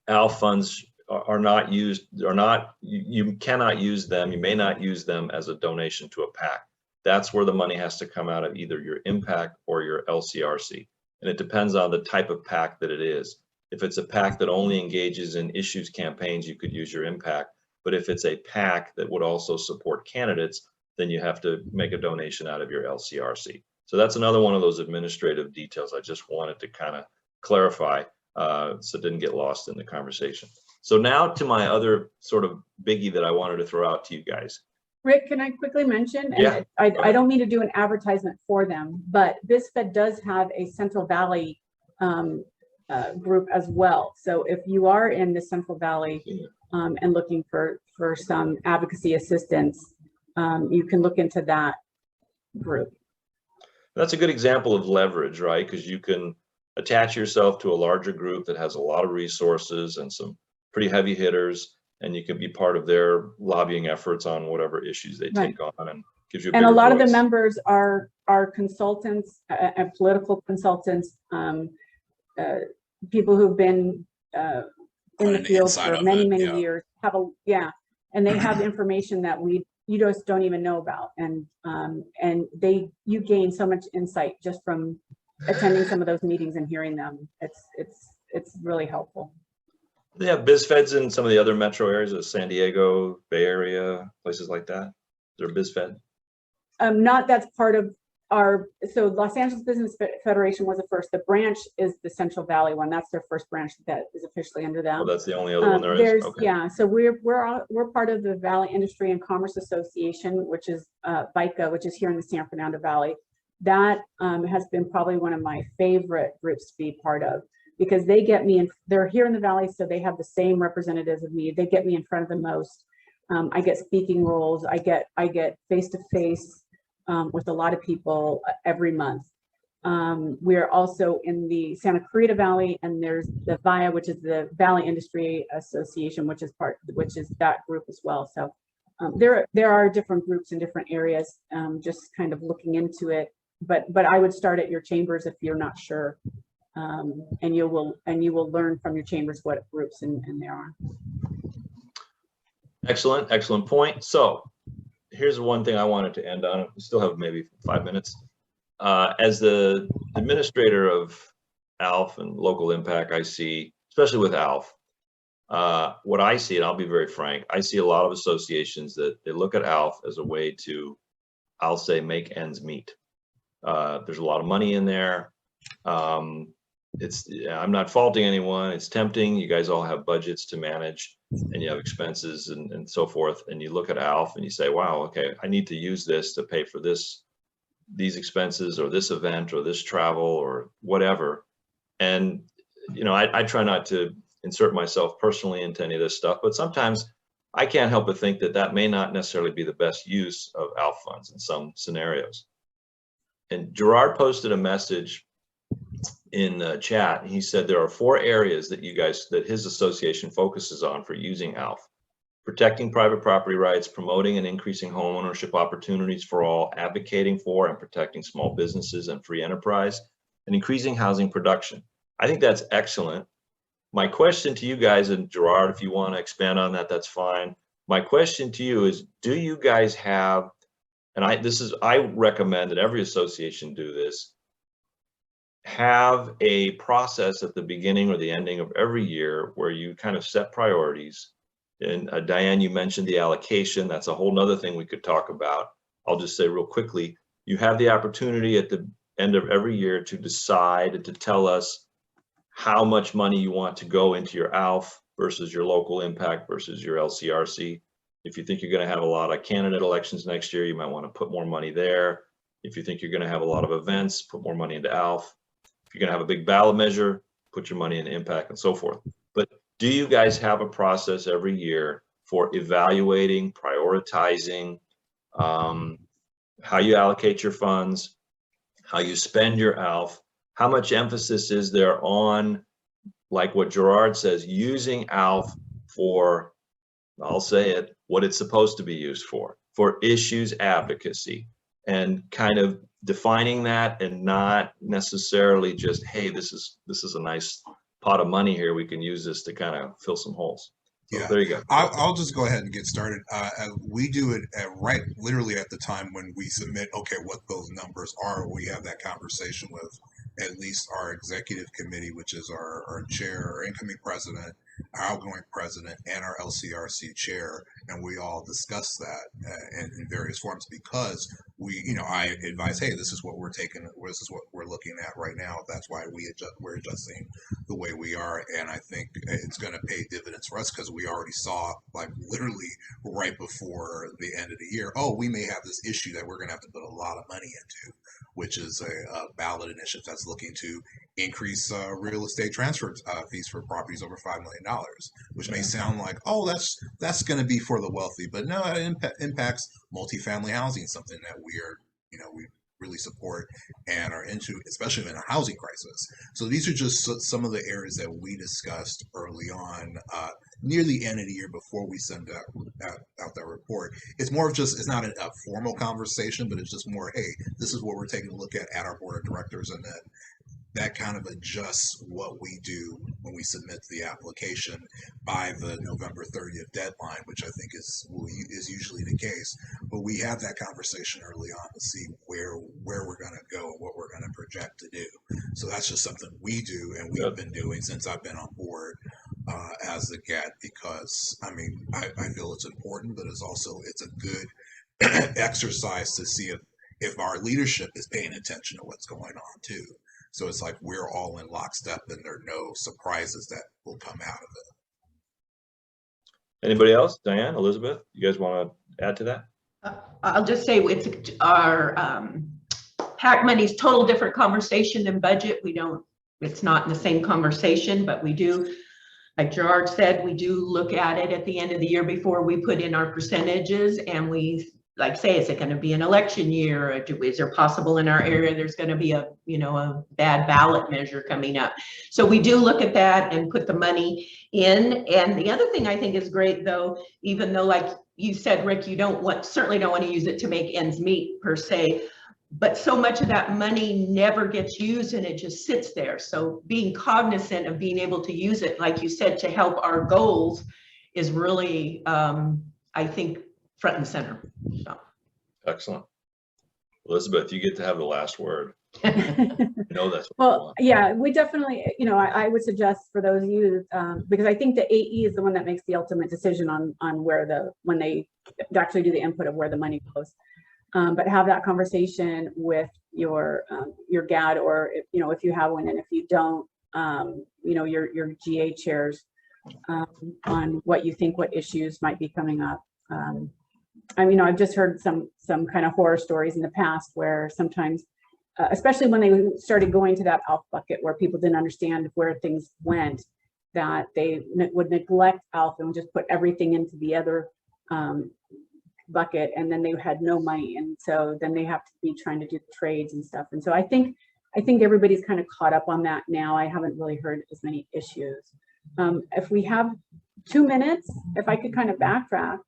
ALF funds are not used, you cannot use them, you may not use them as a donation to a PAC. That's where the money has to come out of either your impact or your LCRC. And it depends on the type of PAC that it is. If it's a PAC that only engages in issues campaigns, you could use your impact. But if it's a PAC that would also support candidates, then you have to make a donation out of your LCRC. So that's another one of those administrative details I just wanted to kind of clarify so it didn't get lost in the conversation. So now to my other sort of biggie that I wanted to throw out to you guys. Rick, can I quickly mention? Yeah. And I don't mean to do an advertisement for them, but BizFed does have a Central Valley group as well. So if you are in the Central Valley and looking for some advocacy assistance, you can look into that group. That's a good example of leverage, right? Because you can attach yourself to a larger group that has a lot of resources and some pretty heavy hitters, and you can be part of their lobbying efforts on whatever issues they take on, and gives you a and a lot voice. of the members are consultants and political consultants, people who've been in the field for many years, and they have information that you just don't even know about, and you gain so much insight just from attending some of those meetings and hearing them. It's really helpful. They have BizFeds in some of the other metro areas of San Diego, Bay Area, places like that. They're BizFed. Not that's part of our, so Los Angeles Business Federation was the first. The branch is the Central Valley one. That's their first branch that is officially under them. Oh, that's the only other one there is? Okay. Yeah, so we're part of the Valley Industry and Commerce Association, which is VICA, which is here in the San Fernando Valley. That has been probably one of my favorite groups to be part of, because they get me in, they're here in the Valley, so they have the same representatives of me. They get me in front of the most. I get speaking roles. I get face-to-face with a lot of people every month. We're also in the Santa Clarita Valley, and there's the VIA, which is the Valley Industry Association, which is that group as well. So there are different groups in different areas, just kind of looking into it. But I would start at your chambers if you're not sure. And you will learn from your chambers what groups and there are. Excellent point. So here's one thing I wanted to end on. We still have maybe 5 minutes. As the administrator of ALF and local impact, I see, especially with ALF, What I see, and I'll be very frank, I see a lot of associations that they look at ALF as a way to, I'll say, make ends meet. There's a lot of money in there. I'm not faulting anyone. It's tempting. You guys all have budgets to manage and you have expenses and so forth. And you look at ALF and you say, wow, okay, I need to use this to pay for these expenses or this event or this travel or whatever. And, you know, I try not to insert myself personally into any of this stuff, but sometimes I can't help but think that that may not necessarily be the best use of ALF funds in some scenarios. And Gerard posted a message in the chat. He said there are 4 areas that that his association focuses on for using ALF: protecting private property rights, promoting and increasing home ownership opportunities for all, advocating for and protecting small businesses and free enterprise, and increasing housing production. I think that's excellent. My question to you guys, and Gerard, if you want to expand on that, that's fine. My question to you is, do you guys have, and I recommend that every association do this, have a process at the beginning or the ending of every year where you kind of set priorities. And Diane, you mentioned the allocation. That's a whole nother thing we could talk about. I'll just say real quickly, you have the opportunity at the end of every year to decide and to tell us how much money you want to go into your ALF versus your local impact versus your LCRC. If you think you're going to have a lot of candidate elections next year, you might want to put more money there. If you think you're going to have a lot of events, put more money into ALF. If you're going to have a big ballot measure, put your money in impact and so forth. But do you guys have a process every year for evaluating, prioritizing, how you allocate your funds, how you spend your ALF? How much emphasis is there on, like what Gerard says, using ALF for, I'll say it, what it's supposed to be used for issues advocacy, and kind of defining that and not necessarily just, hey, this is a nice pot of money here, we can use this to kind of fill some holes. So Yeah, there you go. I'll just go ahead and get started. We do it literally at the time when we submit, okay, what those numbers are. We have that conversation with at least our executive committee, which is our chair, our incoming president, our outgoing president, and our LCRC chair, and we all discuss that in various forms, because I advise, hey, this is what we're taking, this is what we're looking at right now. That's why we're adjusting the way we are, and I think it's going to pay dividends for us, because we already saw, like, literally right before the end of the year, oh, we may have this issue that we're going to have to put a lot of money into, which is a ballot initiative that's looking to increase real estate transfer fees for properties over $5 million, which may sound like, oh, that's going to be for the wealthy, but no, it impacts multifamily housing, something that we really support and are into, especially in a housing crisis. So these are just some of the areas that we discussed early on, near the end of the year, before we send out that report. It's more of just, it's not a formal conversation, but it's just more, hey, this is what we're taking a look at our board of directors, and then that kind of adjusts what we do when we submit the application by the November 30th deadline, which I think is usually the case. But we have that conversation early on to see where we're going to go, what we're going to project to do. So that's just something we do, and we've been doing since I've been on board as the GAT, because I feel it's important, but it's a good exercise to see if our leadership is paying attention to what's going on too. So it's like we're all in lockstep, and there are no surprises that will come out of it. Anybody else? Diane, Elizabeth, you guys want to add to that? I'll just say it's our PAC money's total different conversation than budget. It's not in the same conversation, but we do, like Gerard said, we do look at it at the end of the year before we put in our percentages, and we say, is it going to be an election year? Or is there possible in our area there's going to be a bad ballot measure coming up? So we do look at that and put the money in. And the other thing I think is great, though, even though, like you said, Rick, you certainly don't want to use it to make ends meet per se, but so much of that money never gets used and it just sits there. So being cognizant of being able to use it, like you said, to help our goals is really, I think, front and center. So. Excellent. Elizabeth, you get to have the last word. know that's what we Well, want. yeah, we definitely, you know, I would suggest for those of you, because I think the AE is the one that makes the ultimate decision on where when they actually do the input of where the money goes. But have that conversation with your GAD, or if, you know, if you have one, and if you don't, you know, your GA chairs, on what you think, what issues might be coming up. I mean, I've just heard some kind of horror stories in the past where sometimes, especially when they started going to that ALF bucket where people didn't understand where things went, that they would neglect ALF and just put everything into the other bucket, and then they had no money, and so then they have to be trying to do trades and stuff. And so I think everybody's kind of caught up on that now. I haven't really heard as many issues. If we have 2 minutes, if I could kind of backtrack,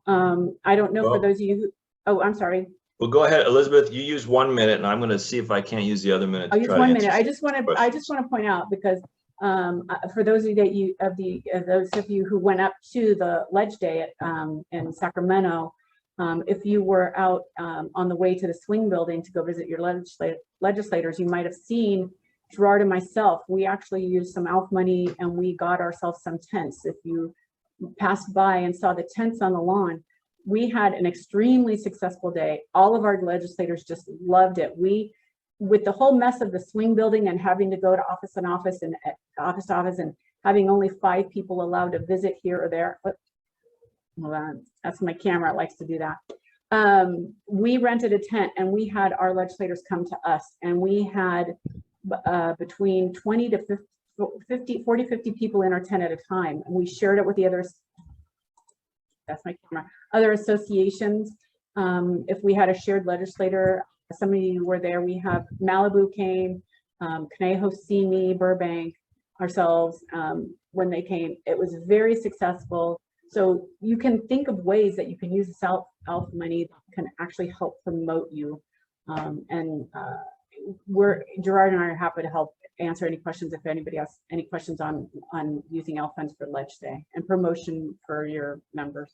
I don't know, for those of you who, oh, I'm sorry. Well, go ahead, Elizabeth. You use 1 minute, and I'm going to see if I can't use the other minute. I'll use 1 minute. I just want to point out, because for those of you those of you who went up to the Ledge Day in Sacramento, if you were out on the way to the Swing Building to go visit your legislators, you might have seen Gerard and myself. We actually used some ALF money, and we got ourselves some tents. If you passed by and saw the tents on the lawn, we had an extremely successful day. All of our legislators just loved it. With the whole mess of the Swing Building and having to go to office and office and office to office, and having only 5 people allowed to visit here or there. But hold on, that's my camera. It likes to do that. We rented a tent, and we had our legislators come to us, and we had between 20 to 50 people in our tent at a time. And we shared it with the others. That's my camera. Other associations. If we had a shared legislator, some of you were there. We have Malibu came, Conejo, Simi, Burbank, ourselves, when they came. It was very successful. So you can think of ways that you can use this ALF money that can actually help promote you. Gerard and I are happy to help answer any questions if anybody has any questions on using ALF funds for Ledge Day and promotion for your members.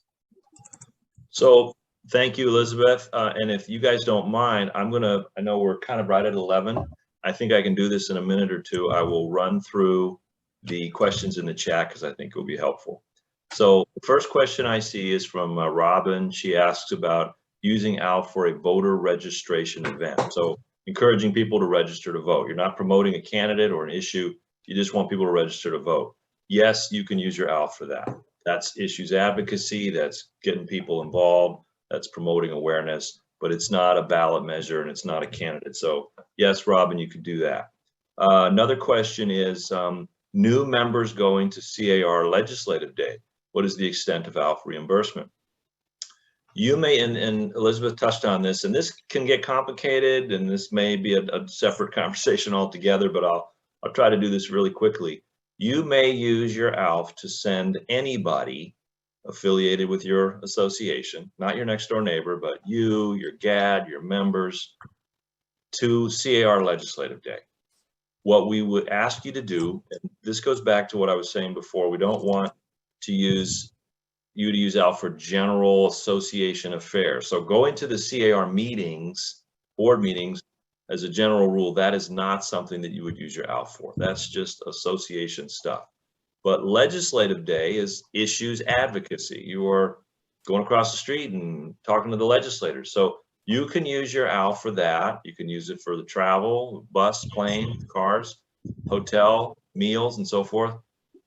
So thank you, Elizabeth. And if you guys don't mind, I know we're kind of right at 11. I think I can do this in a minute or two. I will run through the questions in the chat because I think it will be helpful. So the first question I see is from Robin. She asks about using ALF for a voter registration event. So encouraging people to register to vote. You're not promoting a candidate or an issue. You just want people to register to vote. Yes, you can use your ALF for that. That's issues advocacy. That's getting people involved. That's promoting awareness, but it's not a ballot measure and it's not a candidate. So yes, Robin, you could do that. Another question is new members going to C.A.R. Legislative Day. What is the extent of ALF reimbursement? You may, and Elizabeth touched on this, and this can get complicated, and this may be a separate conversation altogether, but I'll try to do this really quickly. You may use your ALF to send anybody affiliated with your association, not your next door neighbor, but you, your GAD, your members, to C.A.R. Legislative Day. What we would ask you to do, and this goes back to what I was saying before, we don't want to use ALF for general association affairs. So going to the C.A.R. meetings, board meetings, as a general rule, that is not something that you would use your ALF for. That's just association stuff. But Legislative Day is issues advocacy. You are going across the street and talking to the legislators. So you can use your ALF for that. You can use it for the travel, bus, plane, cars, hotel, meals, and so forth.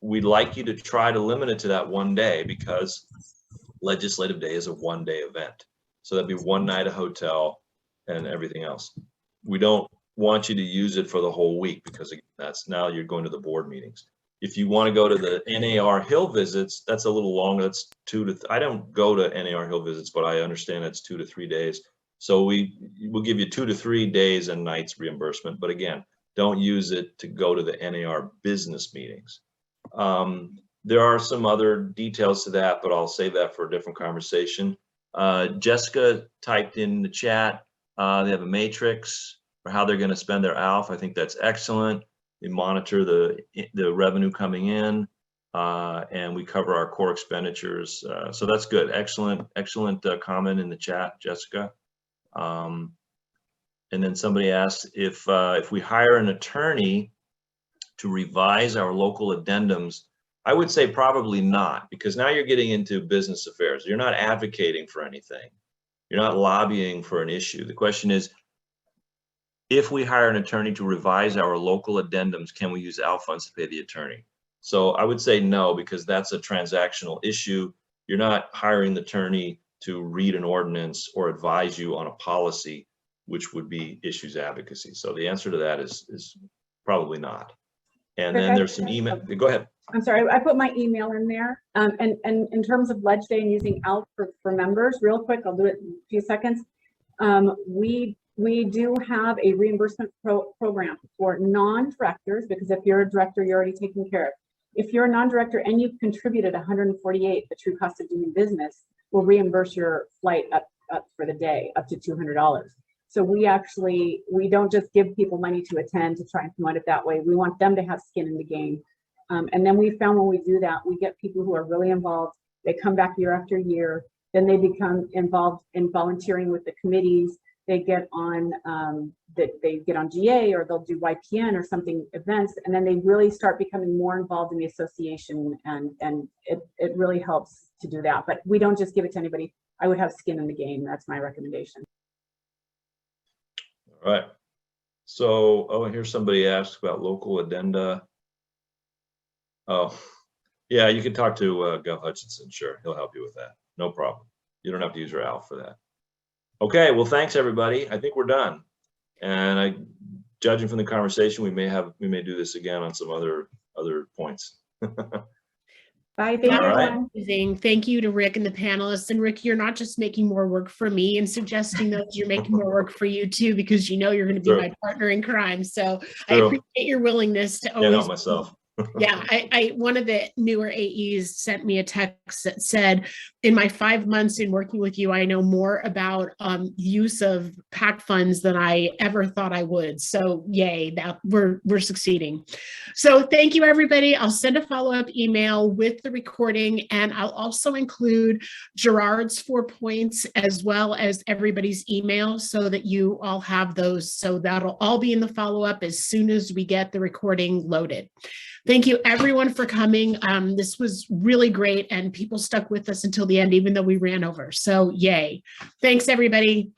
We'd like you to try to limit it to that one day because Legislative Day is a one-day event. So that'd be one night a hotel and everything else. We don't want you to use it for the whole week because that's now you're going to the board meetings. If you want to go to the NAR Hill visits, that's a little longer. That's I don't go to NAR Hill visits, but I understand it's 2 to 3 days. So we'll give you 2 to 3 days and nights reimbursement. But again, don't use it to go to the NAR business meetings. There are some other details to that, but I'll save that for a different conversation. Jessica typed in the chat, they have a matrix for how they're going to spend their ALF. I think that's excellent. They monitor the revenue coming in, and we cover our core expenditures. So that's good. Excellent comment in the chat, Jessica. And then somebody asked if we hire an attorney to revise our local addendums, I would say probably not, because now you're getting into business affairs. You're not advocating for anything. You're not lobbying for an issue. The question is, if we hire an attorney to revise our local addendums, can we use ALF funds to pay the attorney? So I would say no, because that's a transactional issue. You're not hiring the attorney to read an ordinance or advise you on a policy, which would be issues advocacy. So the answer to that is probably not. And then there's some email. Go ahead. I'm sorry, I put my email in there. And in terms of Ledge Day and using ALF for members, real quick, I'll do it in a few seconds. We do have a reimbursement program for non-directors, because if you're a director, you're already taken care of. If you're a non-director and you've contributed 148, the true cost of doing business, will reimburse your flight up for the day, up to $200. So we don't just give people money to attend to try and promote it that way. We want them to have skin in the game. And then we found when we do that, we get people who are really involved. They come back year after year. Then they become involved in volunteering with the committees. They get on they get on GA, or they'll do YPN or something events, and then they really start becoming more involved in the association, and it really helps to do that. But we don't just give it to anybody. I would have skin in the game. That's my recommendation. All right. So, oh, and here's somebody asked about local addenda. Oh, yeah, you can talk to Gov Hutchinson. Sure, he'll help you with that. No problem. You don't have to use your ALF for that. Okay, well, thanks everybody. I think we're done. And judging from the conversation, we may do this again on some other points. Bye, thank you, everyone. Thank you to Rick and the panelists. And Rick, you're not just making more work for me and suggesting those, you're making more work for you too, because you know you're going to be my partner in crime. So I appreciate your willingness to always. Can't help myself. Yeah, one of the newer AEs sent me a text that said, in my 5 months in working with you, I know more about use of PAC funds than I ever thought I would. So yay, that we're succeeding. So thank you, everybody. I'll send a follow-up email with the recording, and I'll also include Gerard's 4 points as well as everybody's email so that you all have those. So that'll all be in the follow-up as soon as we get the recording loaded. Thank you everyone for coming. This was really great, and people stuck with us until the end, even though we ran over. So yay. Thanks everybody.